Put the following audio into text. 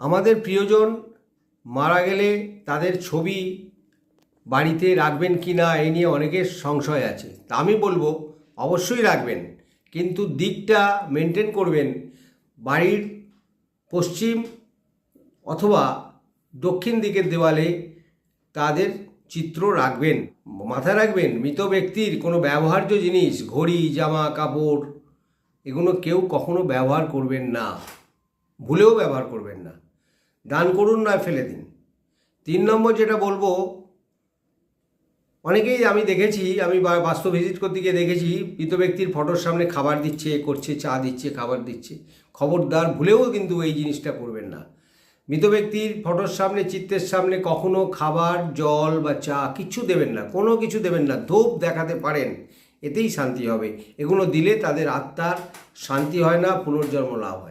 আমাদের প্রিয়জন মারা গেলে তাদের ছবি বাড়িতে রাখবেন কি না এই নিয়ে অনেকের সংশয় আছে। তা আমি বলবো অবশ্যই রাখবেন, কিন্তু দিকটা মেনটেন করবেন। বাড়ির পশ্চিম অথবা দক্ষিণ দিকের দেওয়ালে তাদের চিত্র রাখবেন। মাথায় রাখবেন, মৃত ব্যক্তির কোনো ব্যবহার্য জিনিস, ঘড়ি, জামা কাপড়, এগুলো কেউ কখনো ব্যবহার করবেন না, ভুলেও ব্যবহার করবেন না। দান করুন, না ফেলে দিন। 3 নম্বর যেটা বলবো, অনেকেই আমি দেখেছি, আমি বাস্তব ভিজিট করতে গিয়ে দেখেছি মৃত ব্যক্তির ফটোর সামনে খাবার দিচ্ছে, করছে, চা দিচ্ছে, খাবার দিচ্ছে। খবরদার, ভুলেও কিন্তু এই জিনিসটা করবেন না। মৃত ব্যক্তির ফটোর সামনে, চিত্রের সামনে কখনো খাবার, জল বা চা কিচ্ছু দেবেন না, কোনো কিছু দেবেন না। ধূপ দেখাতে পারেন, এতেই শান্তি হবে। এগুলো দিলে তাদের আত্মার শান্তি হয় না, পুনর্জন্ম লাভ হয়।